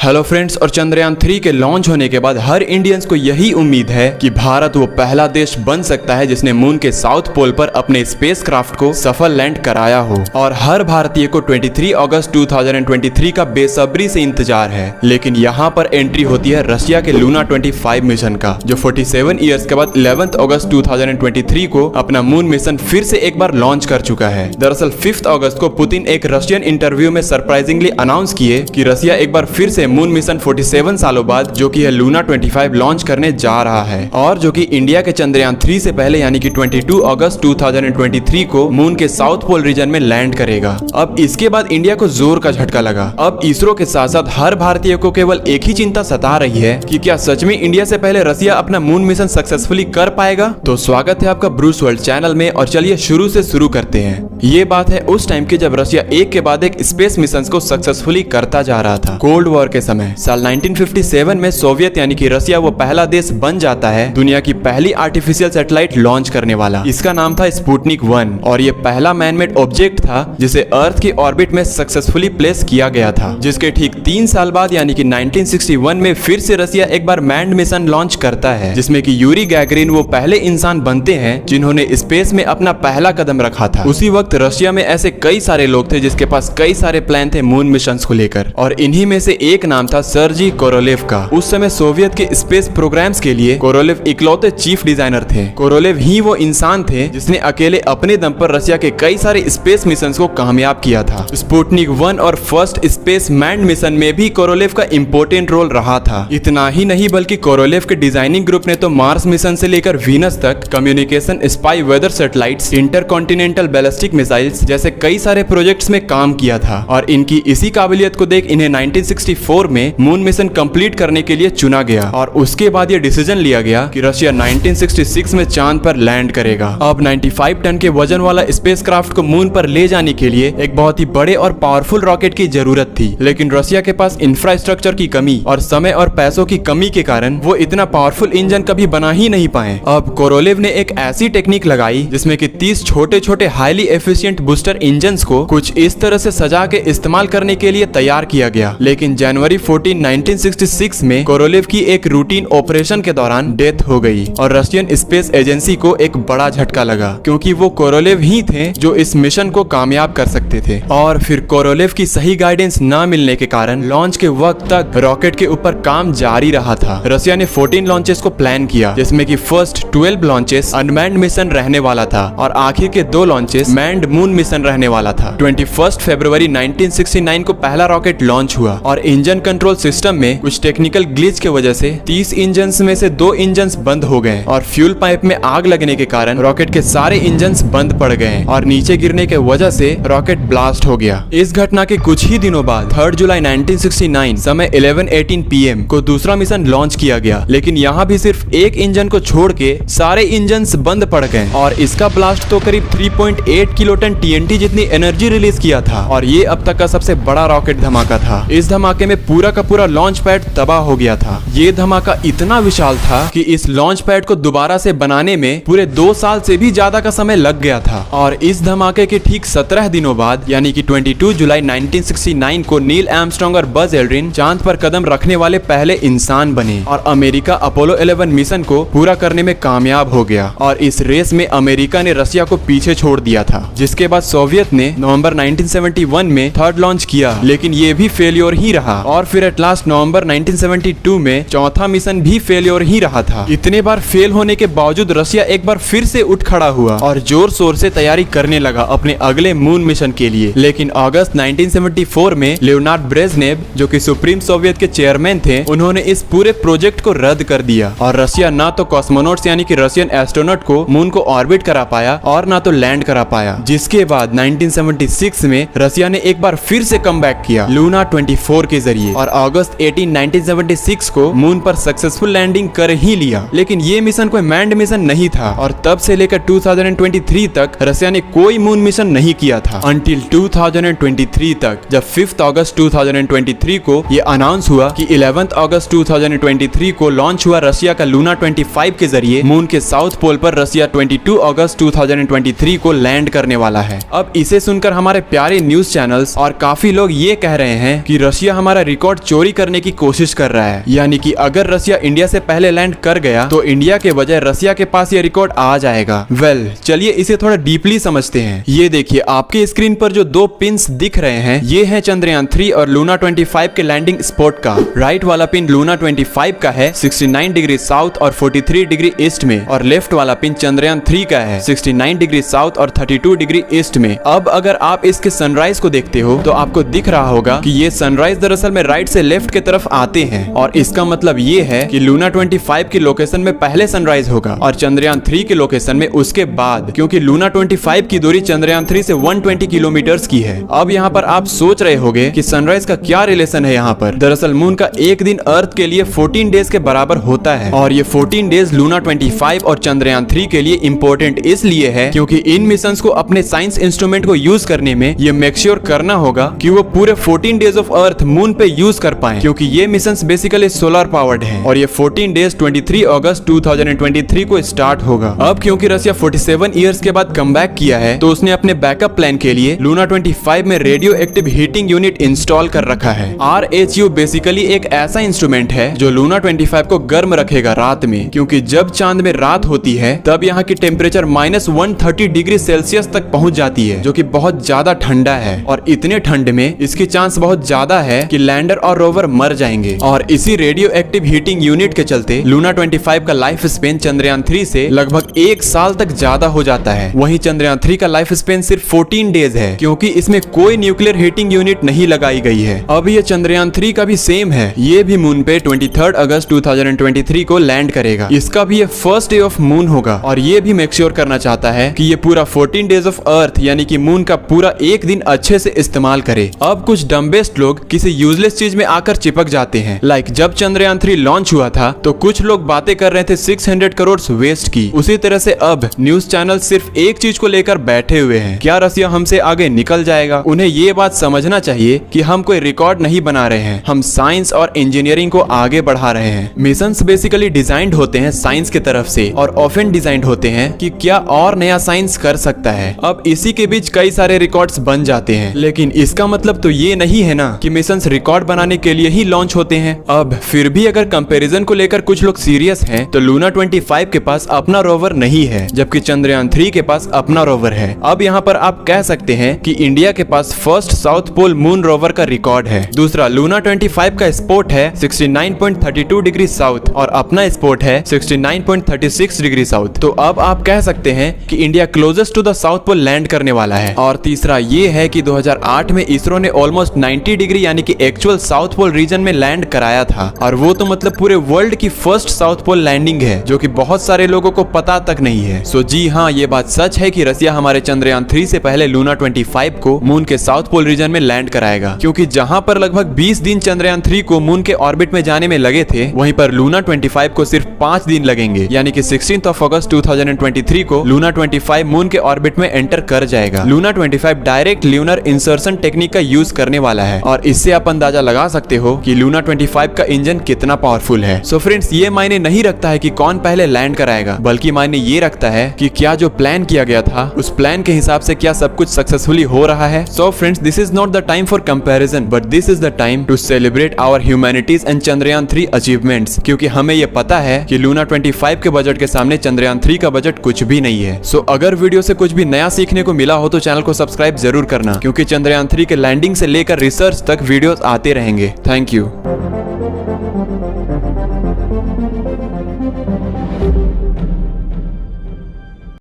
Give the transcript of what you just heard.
Hello friends, और चंद्रयान 3 के launch होने के बाद हर इंडियंस को यही उम्मीद है कि भारत वो पहला देश बन सकता है जिसने मून के साउथ पोल पर अपने स्पेसक्राफ्ट को सफल लैंड कराया हो। और हर भारतीय को 23 अगस्त 2023 का बेसब्री से इंतजार है। लेकिन यहाँ पर एंट्री होती है रशिया के लूना 25 मिशन का, जो 47 ईयर्स के बाद 11 अगस्त 2023 को अपना मून मिशन फिर से एक बार लॉन्च कर चुका है। दरअसल 5 अगस्त को पुतिन एक रशियन इंटरव्यू में सरप्राइजिंगली अनाउंस किए कि रशिया एक बार फिर से मून मिशन 47 सालों बाद, जो कि है लूना 25 लॉन्च करने जा रहा है, और जो कि इंडिया के चंद्रयान 3 से पहले यानी कि 22 अगस्त 2023 को मून के साउथ पोल रीजन में लैंड करेगा। अब इसके बाद इंडिया को जोर का झटका लगा। अब इसरो के साथ साथ हर भारतीय को केवल एक ही चिंता सता रही है कि क्या सच में इंडिया से पहले रशिया अपना मून मिशन सक्सेसफुली कर पाएगा। तो स्वागत है आपका ब्रूस वर्ल्ड चैनल में, और चलिए शुरू से शुरू करते हैं। ये बात है उस टाइम की जब रशिया एक के बाद एक स्पेस मिशन को सक्सेसफुली करता जा रहा था। कोल्ड वॉर के समय साल 1957 में सोवियत यानी कि रशिया वो पहला देश बन जाता है दुनिया की पहली आर्टिफिशियल सैटेलाइट लॉन्च करने वाला। इसका नाम था स्पुतनिक 1, और ये पहला मैनमेड ऑब्जेक्ट था जिसे अर्थ की ऑर्बिट में सक्सेसफुली प्लेस किया गया था। जिसके ठीक 3 साल बाद यानी कि 1961 में फिर से रशिया एक बार मैन्ड मिशन लॉन्च करता है, जिसमें कि यूरी गैगरिन वो पहले इंसान बनते हैं जिन्होंने स्पेस में अपना पहला कदम रखा था। उसी वक्त रशिया में ऐसे कई सारे लोग थे जिसके पास कई सारे प्लान थे मून मिशन को लेकर, और इन्हीं में से एक नाम था सर्जी कोरोलेव का। उस समय सोवियत के स्पेस प्रोग्राम्स के लिए कोरोलेव इकलौते चीफ डिजाइनर थे। कोरोलेव ही वो इंसान थे जिसने अकेले अपने दम पर रशिया के कई सारे स्पेस मिशन को कामयाब किया था। स्पुतनिक 1 और फर्स्ट स्पेस मैन्ड मिशन में भी कोरोलेव का इंपॉर्टेंट रोल रहा था। इतना ही नहीं बल्कि कोरोलेव के डिजाइनिंग ग्रुप ने तो मार्स मिशन से लेकर वीनस तक communication, spy, weather satellites, intercontinental ballistic missiles जैसे कई सारे प्रोजेक्ट्स में काम किया था। और इनकी इसी काबिलियत को देख इन्हें 1964 में मून मिशन कंप्लीट करने के लिए चुना गया, और उसके बाद ये डिसीजन लिया गया कि रशिया 1966 में चांद पर लैंड करेगा। अब 95 टन के वजन वाला स्पेसक्राफ्ट को मून पर ले जाने के लिए एक बहुत ही बड़े और पावरफुल रॉकेट की जरूरत थी। लेकिन रशिया के पास इंफ्रास्ट्रक्चर की कमी और समय और पैसों की कमी के कारण वो इतना पावरफुल इंजन कभी बना ही नहीं पाए। अब कोरोलेव ने एक ऐसी टेक्निक लगाई जिसमें कि 30 छोटे छोटे हाईली एफिशिएंट बूस्टर इंजन्स को कुछ इस तरह से सजा के इस्तेमाल करने के लिए तैयार किया गया। लेकिन जनवरी 14, 1966 में कोरोलेव की एक रूटीन ऑपरेशन के दौरान डेथ हो गई, और रशियन स्पेस एजेंसी को एक बड़ा झटका लगा, क्योंकि वो कोरोलेव ही थे जो इस मिशन को कामयाब कर सकते थे। और फिर कोरोलेव की सही गाइडेंस न मिलने के कारण लॉन्च के वक्त तक रॉकेट के ऊपर काम जारी रहा था। रशिया ने 14 लॉन्चेस को प्लान किया, जिसमें कि फर्स्ट 12 लॉन्चेस अनमैन्ड मिशन रहने वाला था, और आखिर के 2 लॉन्चेस मैन्ड मून मिशन रहने वाला था। 21 फरवरी 1969 को पहला रॉकेट लॉन्च हुआ, और इंजन कंट्रोल सिस्टम में कुछ टेक्निकल ग्लिच के वजह से 30 इंजन्स में से 2 इंजन्स बंद हो गए, और फ्यूल पाइप में आग लगने के कारण रॉकेट के सारे इंजन्स बंद पड़ गए, और नीचे गिरने के वजह से रॉकेट ब्लास्ट हो गया। इस घटना के कुछ ही दिनों बाद 3 जुलाई 1969 समय 11:18 PM को दूसरा मिशन लॉन्च किया गया। लेकिन यहाँ भी सिर्फ एक इंजन को छोड़ के सारे इंजन्स बंद पड़ गए, और इसका ब्लास्ट तो करीब 3.8 किलोटन TNT जितनी एनर्जी रिलीज किया था, और ये अब तक का सबसे बड़ा रॉकेट धमाका था। इस धमाके में पूरा का पूरा लॉन्च पैड तबाह हो गया था। ये धमाका इतना विशाल था कि इस लॉन्च पैड को दोबारा से बनाने में पूरे 2 साल से भी ज्यादा का समय लग गया था। और इस धमाके के ठीक 17 दिनों बाद यानी कि 22 जुलाई 1969 को नील आर्मस्ट्रांग और बज एल्ड्रिन चांद पर कदम रखने वाले पहले इंसान बने, और अमेरिका अपोलो 11 मिशन को पूरा करने में कामयाब हो गया। और इस रेस में अमेरिका ने रशिया को पीछे छोड़ दिया था, जिसके बाद सोवियत ने नवंबर 1971 में थर्ड लॉन्च किया, लेकिन ये भी फेलियर ही रहा। और फिर एट लास्ट नवंबर 1972 में चौथा मिशन भी फेलियर ही रहा था। इतने बार फेल होने के बावजूद रशिया एक बार फिर से उठ खड़ा हुआ और जोर शोर से तैयारी करने लगा अपने अगले मून मिशन के लिए। लेकिन अगस्त 1974 में लियोनार्ड ब्रेजनेव, जो कि सुप्रीम सोवियत के चेयरमैन थे, उन्होंने इस पूरे प्रोजेक्ट को रद्द कर दिया, और रशिया ना तो कॉस्मोनॉट्स यानी कि रशियन एस्ट्रोनॉट को मून को ऑर्बिट करा पाया और ना तो लैंड करा पाया। जिसके बाद 1976 में रशिया ने एक बार फिर से कमबैक किया लूना 24 के जरिए, और अगस्त 18, 1976 को मून पर सक्सेसफुल लैंडिंग कर ही लिया। लेकिन ये मिशन कोई मैन्ड मिशन नहीं था, और तब से लेकर 2023 तक रशिया ने कोई मून मिशन नहीं किया था, अंटिल 2023 तक, जब 5 अगस्त 2023 को ये अनाउंस हुआ कि 11 अगस्त 2023 को लॉन्च हुआ रशिया का लूना 25 के जरिए मून के साउथ पोल पर रशिया 22 अगस्त 2023 को लैंड करने वाला है। अब इसे सुनकर हमारे प्यारे न्यूज चैनल्स और काफी लोग ये कह रहे हैं कि रशिया हमारा रिकॉर्ड चोरी करने की कोशिश कर रहा है। यानी कि अगर रसिया इंडिया से पहले लैंड कर गया तो इंडिया के बजाय रसिया के पास ये रिकॉर्ड आ जाएगा। वेल, चलिए इसे थोड़ा डीपली समझते हैं। ये देखिए, आपके स्क्रीन पर जो दो पिंस दिख रहे हैं ये है चंद्रयान 3 और लूना 25 के लैंडिंग स्पॉट का। राइट वाला पिन लूना 25 का है 69 डिग्री साउथ और 43 डिग्री ईस्ट में, और लेफ्ट वाला पिन चंद्रयान 3 का है 69 डिग्री साउथ और 32 डिग्री ईस्ट में। अब अगर आप इसके सनराइज को देखते हो तो आपको दिख रहा होगा कि ये सनराइज दरअसल में राइट से लेफ्ट की तरफ आते हैं, और इसका मतलब ये है कि लूना 25 की लोकेशन में पहले सनराइज होगा और चंद्रयान 3 की लोकेशन में उसके बाद, क्योंकि लूना 25 की दूरी चंद्रयान 3 से 120 किलोमीटर की है। अब यहाँ पर आप सोच रहे होंगे कि सनराइज का क्या रिलेशन है यहाँ पर। दरअसल मून का एक दिन अर्थ के लिए 14 डेज के बराबर होता है, और ये 14 डेज लूना 25 और चंद्रयान 3 के लिए इम्पोर्टेंट इसलिए है क्योंकि इन मिशंस को अपने साइंस इंस्ट्रूमेंट को यूज करने में ये मेक श्योर करना होगा कि वो पूरे 14 डेज ऑफ अर्थ मून पे यूज कर पाए, क्योंकि ये मिशंस बेसिकली सोलर पावर्ड हैं और ये 14 डेज 23 अगस्त 2023 को स्टार्ट होगा। अब क्योंकि रसिया 47 इयर्स के बाद कमबैक किया है तो उसने अपने बैकअप प्लान के लिए लूना 25 में radio active heating unit install कर रखा है। RHU बेसिकली एक ऐसा इंस्ट्रूमेंट है जो लूना 25 को गर्म रखेगा रात में, क्योंकि जब चांद में रात होती है तब यहाँ की टेम्परेचर -130 डिग्री सेल्सियस तक पहुंच जाती है, जो कि बहुत ज्यादा ठंडा है, और इतने ठंड में इसकी चांस बहुत ज्यादा है कि लैंडर और रोवर मर जाएंगे। और इसी रेडियो एक्टिव हीटिंग यूनिट के चलते लूना 25 का लाइफ स्पेन चंद्रयान 3 से लगभग 1 साल तक ज्यादा हो जाता है। वहीं चंद्रयान 3 का लाइफ स्पेन सिर्फ 14 डेज है, क्योंकि इसमें कोई न्यूक्लियर हीटिंग यूनिट नहीं लगाई गई है। अब ये चंद्रयान 3 का भी सेम है, ये भी मून पे 23 अगस्त 2023 को लैंड करेगा। इसका भी ये फर्स्ट डे ऑफ मून होगा, और ये भी मेक श्योर करना चाहता है कि ये पूरा 14 डेज ऑफ अर्थ यानी कि मून का पूरा एक दिन अच्छे से इस्तेमाल करे। अब कुछ डम्बेस्ट लोग किसी यूजलेस चीज में आकर चिपक जाते हैं। लाइक जब चंद्रयान 3 लॉन्च हुआ था तो कुछ लोग बातें कर रहे थे 600 करोड़ वेस्ट की। उसी तरह से अब न्यूज चैनल सिर्फ एक चीज को लेकर बैठे हुए हैं, क्या रसिया हमसे आगे निकल जाएगा। उन्हें ये बात समझना चाहिए कि हम कोई रिकॉर्ड नहीं बना रहे हैं, हम साइंस और इंजीनियरिंग को आगे बढ़ा रहे हैं। मिशंस बेसिकली डिजाइंड होते हैं साइंस की तरफ से, और ऑफन डिजाइंड होते हैं कि क्या और नया साइंस कर सकता है। अब इसी के बीच कई सारे रिकॉर्ड्स बन जाते हैं, लेकिन इसका मतलब तो ये नहीं है ना कि मिशंस रिकॉर्ड बनाने के लिए ही लॉन्च होते हैं। अब फिर भी अगर कंपैरिजन को लेकर कुछ लोग सीरियस हैं तो लूना 25 के पास अपना रोवर नहीं है, जबकि चंद्रयान 3 के पास अपना रोवर है। अब यहाँ पर आप कह सकते हैं कि इंडिया के पास first south pole moon rover का रिकॉर्ड है। दूसरा, लूना 25 का स्पॉट है 69.32 डिग्री साउथ और अपना स्पॉट है 69.36 डिग्री साउथ। तो अब आप कह सकते हैं कि India closest to the south pole land करने वाला है। और तीसरा ये है कि 2008 में इसरो ने ऑलमोस्ट 90 डिग्री यानी कि एक्चुअल साउथ पोल रीजन में लैंड कराया था, और वो तो मतलब पूरे वर्ल्ड की फर्स्ट साउथ पोल लैंडिंग है, जो कि बहुत सारे लोगों को पता तक नहीं है। सो जी हाँ, ये बात सच है कि रसिया हमारे चंद्रयान 3 से पहले लूना 25 को मून के साउथ पोल रीजन में लैंड कराएगा, क्योंकि जहां पर लगभग 20 दिन चंद्रयान 3 को मून के ऑर्बिट में जाने में लगे थे, वहीं पर लूना 25 को सिर्फ 5 दिन लगेंगे, यानी कि 16 अगस्त 2023 को लूना 25 मून के ऑर्बिट में एंटर कर जाएगा। Luna 25 direct lunar insertion technique का यूज करने वाला है, और इससे आप अंदाजा लगा सकते हो कि लूना 25 का इंजन कितना पावरफुल है। सो फ्रेंड्स, ये मायने नहीं रखता है कि कौन पहले लैंड कराएगा, बल्कि मायने ये रखता है कि क्या जो प्लान किया गया था उस प्लान के हिसाब से क्या सब कुछ सक्सेसफुली हो रहा है। So friends, this is not the time for comparison, but this is the time to celebrate our humanities and Chandrayaan 3 achievements, क्योंकि हमें ये पता है कि लूना 25 के बजट के सामने चंद्रयान 3 का बजट कुछ भी नहीं है। सो अगर वीडियो से कुछ भी नया सीखने को मिला हो तो चैनल को सब्सक्राइब जरूर करना, क्योंकि चंद्रयान 3 के लैंडिंग से लेकर रिसर्च तक वीडियोस आते रहेंगे। Thank you.